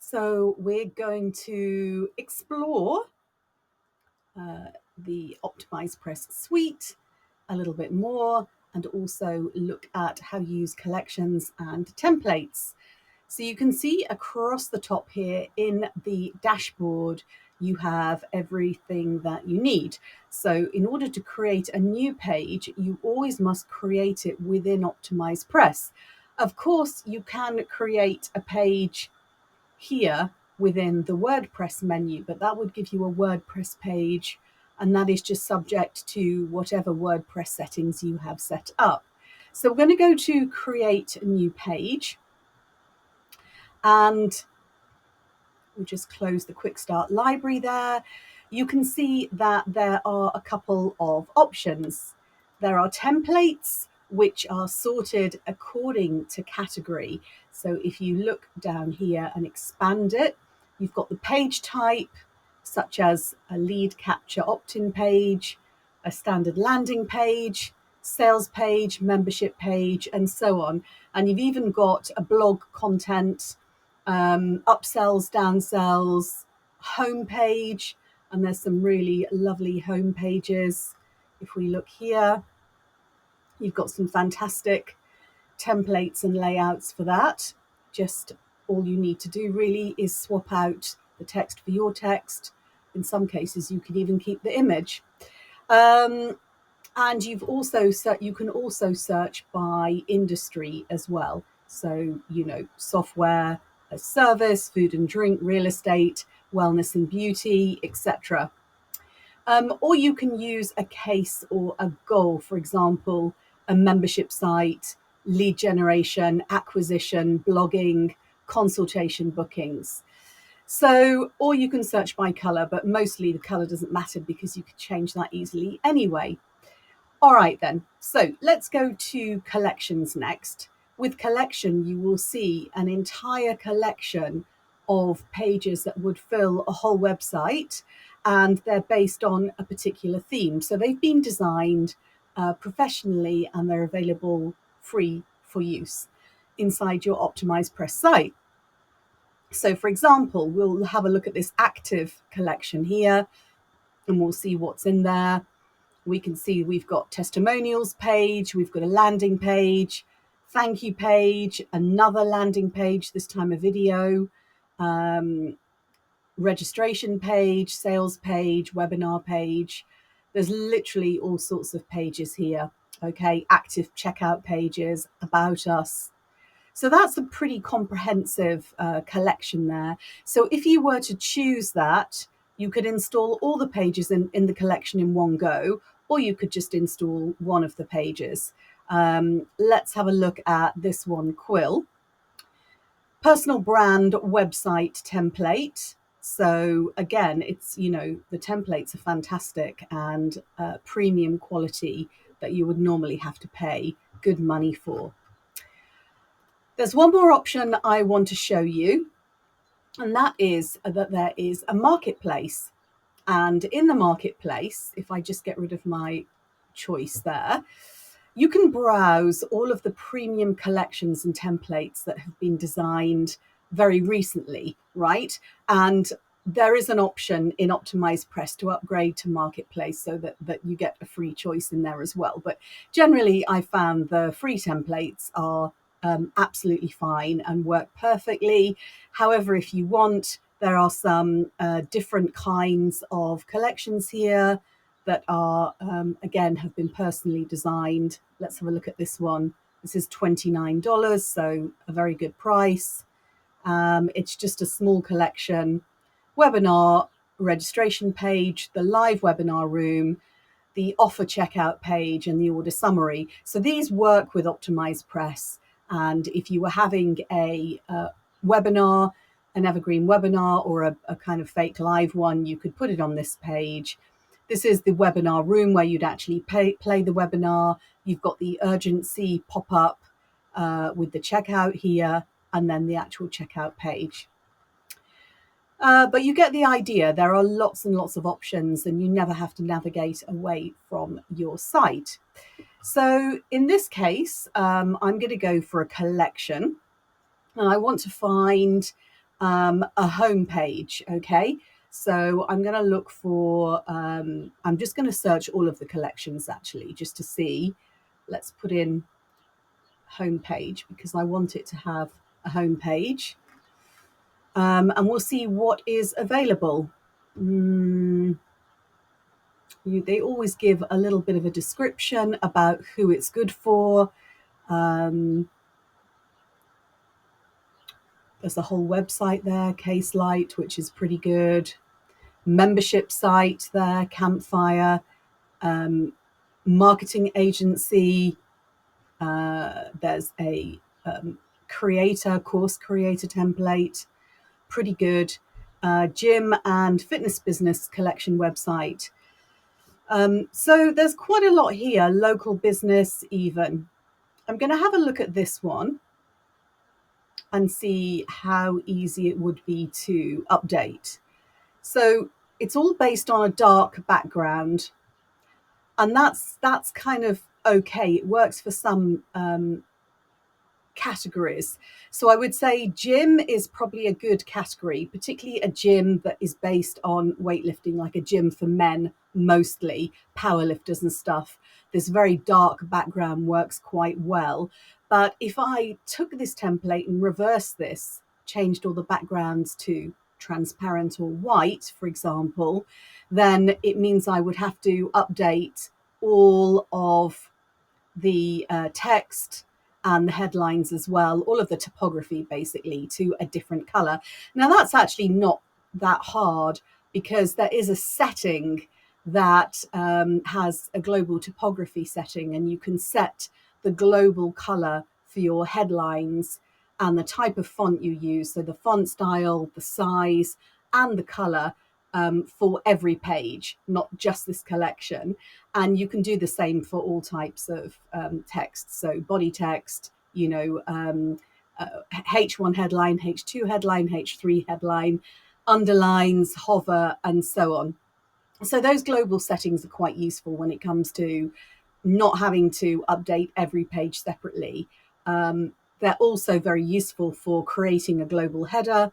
So we're going to explore the OptimizePress suite a little bit more and also look at how you use collections and templates. So you can see across the top here in the dashboard, you have everything that you need. So in order to create a new page, you always must create it within OptimizePress. Of course, you can create a page here within the WordPress menu, but that would give you a WordPress page, and that is just subject to whatever WordPress settings you have set up. So we're going to go to create a new page, and we'll just close the quick start library there. You can see that there are a couple of options. There are templates which are sorted according to category. So if you look down here and expand it, you've got the page type, such as a lead capture opt-in page, a standard landing page, sales page, membership page, and so on. And you've even got a blog content, upsells, downsells, homepage, and there's some really lovely home pages. If we look here, you've got some fantastic templates and layouts for that. Just all you need to do really is swap out the text for your text. In some cases, you can even keep the image. And you can also search by industry as well. So, software, a service, food and drink, real estate, wellness and beauty, etc. Or you can use a case or a goal, for example, a membership site, lead generation, acquisition, blogging, consultation bookings. So, or you can search by color, but mostly the color doesn't matter because you can change that easily anyway. All right then, so let's go to collections next. With collection, you will see an entire collection of pages that would fill a whole website, and they're based on a particular theme. So they've been designed professionally, and they're available free for use inside your OptimizePress site. So for example, we'll have a look at this active collection here, and we'll see what's in there. We can see we've got testimonials page, we've got a landing page, thank you page, another landing page, this time a video, registration page, sales page, webinar page. There's literally all sorts of pages here. Okay, active checkout pages, about us. So that's a pretty comprehensive collection there. So if you were to choose that, you could install all the pages in the collection in one go, or you could just install one of the pages. Let's have a look at this one, Quill. Personal brand website template. So again, it's, the templates are fantastic and premium quality that you would normally have to pay good money for. There's one more option I want to show you, and that is that there is a marketplace. And in the marketplace, if I just get rid of my choice there, you can browse all of the premium collections and templates that have been designed very recently, right? And there is an option in OptimizePress to upgrade to Marketplace so that you get a free choice in there as well. But generally, I found the free templates are absolutely fine and work perfectly. However, if you want, there are some different kinds of collections here that are, again, have been personally designed. Let's have a look at this one. This is $29, so a very good price. It's just a small collection. Webinar registration page, the live webinar room, the offer checkout page, and the order summary. So these work with OptimizePress. And if you were having a webinar, an evergreen webinar, or a kind of fake live one, you could put it on this page. This is the webinar room where you'd actually play the webinar. You've got the urgency pop-up with the checkout here, and then the actual checkout page. But you get the idea. There are lots and lots of options, and you never have to navigate away from your site. So in this case, I'm going to go for a collection, and I want to find a home page. Okay, so I'm going to look for, I'm just going to search all of the collections actually, just to see. Let's put in home page because I want it to have a home page. And we'll see what is available. They always give a little bit of a description about who it's good for. There's a whole website there, Case Light, which is pretty good. Membership site there, Campfire, marketing agency. There's a course creator template, pretty good. Gym and fitness business collection website. So there's quite a lot here, local business even. I'm going to have a look at this one and see how easy it would be to update. So it's all based on a dark background, and that's kind of okay. It works for some categories. So I would say gym is probably a good category, particularly a gym that is based on weightlifting, like a gym for men, mostly powerlifters and stuff. This very dark background works quite well. But if I took this template and reversed this, changed all the backgrounds to transparent or white, for example, then it means I would have to update all of the text and the headlines as well, all of the typography basically to a different color. Now that's actually not that hard because there is a setting that has a global typography setting, and you can set the global color for your headlines and the type of font you use. So the font style, the size, and the color for every page, not just this collection. And you can do the same for all types of text. So body text, H1 headline, H2 headline, H3 headline, underlines, hover, and so on. So those global settings are quite useful when it comes to not having to update every page separately. They're also very useful for creating a global header,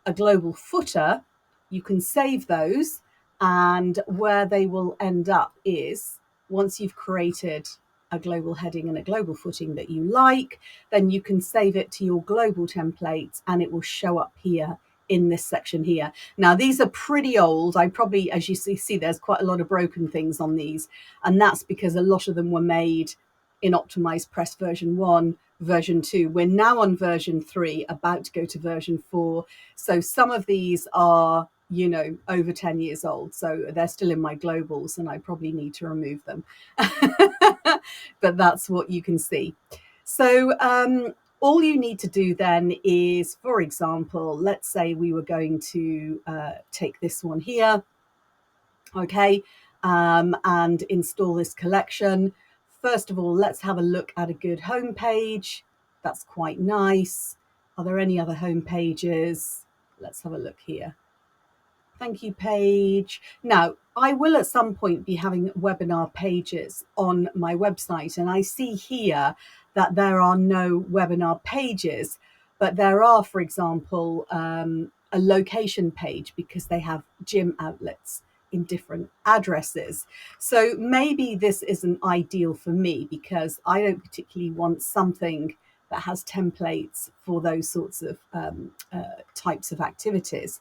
a global footer. You can save those, and where they will end up is once you've created a global heading and a global footing that you like, then you can save it to your global template and it will show up here in this section here. Now, these are pretty old. I probably, as you see, there's quite a lot of broken things on these, and that's because a lot of them were made in OptimizePress version 1, version 2. We're now on version 3, about to go to version 4. So some of these are, over 10 years old. So they're still in my globals and I probably need to remove them. But that's what you can see. So all you need to do then is, for example, let's say we were going to take this one here, okay, and install this collection. First of all, let's have a look at a good home page. That's quite nice. Are there any other home pages? Let's have a look here. Thank you page. Now, I will at some point be having webinar pages on my website, and I see here that there are no webinar pages, but there are, for example, a location page because they have gym outlets in different addresses. So maybe this isn't ideal for me because I don't particularly want something that has templates for those sorts of types of activities.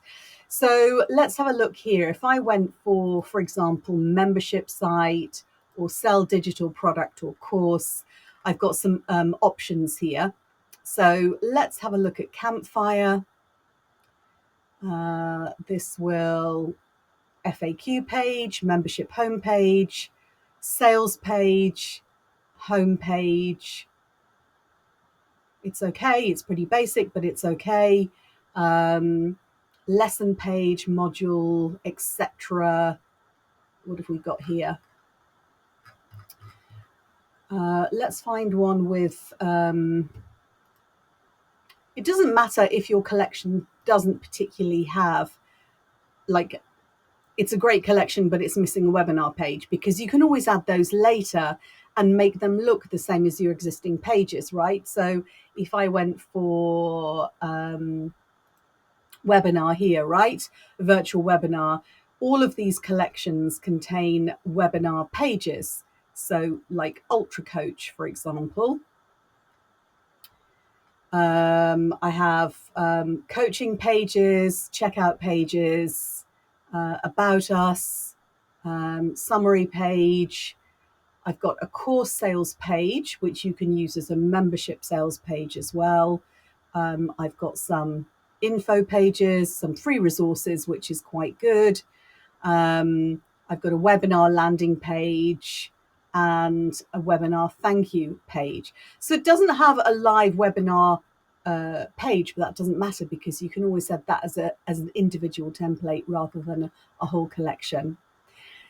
So let's have a look here. If I went for example, membership site or sell digital product or course, I've got some options here. So let's have a look at Campfire. This will FAQ page, membership homepage, sales page, homepage. It's okay. It's pretty basic, but it's okay. Lesson page, module, etc. What have we got here? Let's find one with, it doesn't matter if your collection doesn't particularly have, like, it's a great collection, but it's missing a webinar page, because you can always add those later and make them look the same as your existing pages, right? So if I went for webinar here, right? A virtual webinar. All of these collections contain webinar pages. So like Ultra Coach, for example. I have coaching pages, checkout pages, about us, summary page. I've got a course sales page, which you can use as a membership sales page as well. I've got some info pages, some free resources, which is quite good. I've got a webinar landing page and a webinar thank you page. So it doesn't have a live webinar page, but that doesn't matter because you can always have that as an individual template rather than a whole collection.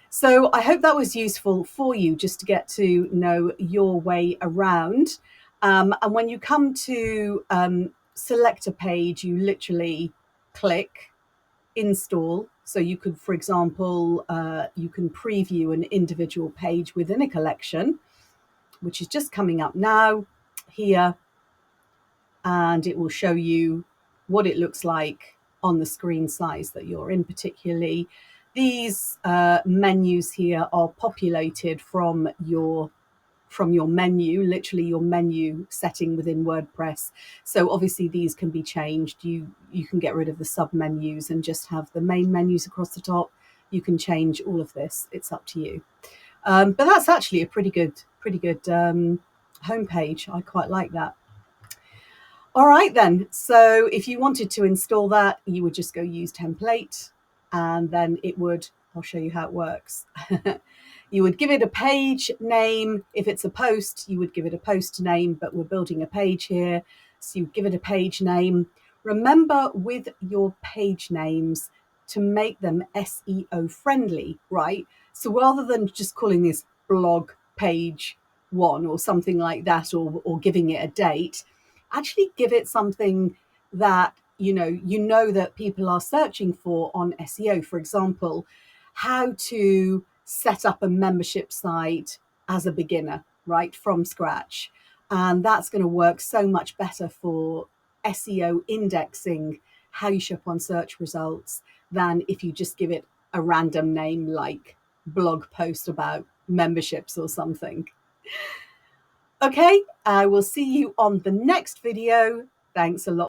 So I hope that was useful for you just to get to know your way around. And when you come to select a page, you literally click install. So you could, for example, you can preview an individual page within a collection, which is just coming up now here. And it will show you what it looks like on the screen size that you're in. Particularly these menus here are populated from your menu, literally your menu setting within WordPress. So obviously these can be changed. You can get rid of the sub menus and just have the main menus across the top. You can change all of this. It's up to you. But that's actually a pretty good homepage. I quite like that. All right then, so if you wanted to install that, you would just go use template and then it would, I'll show you how it works. You would give it a page name. If it's a post, you would give it a post name, but we're building a page here. So you give it a page name. Remember with your page names to make them SEO friendly, right? So rather than just calling this blog page 1 or something like that, or giving it a date, actually give it something that you know that people are searching for on SEO. For example, how to set up a membership site as a beginner, right, from scratch. And that's going to work so much better for SEO indexing, how you show up on search results, than if you just give it a random name like blog post about memberships or something. Okay, I will see you on the next video. Thanks a lot.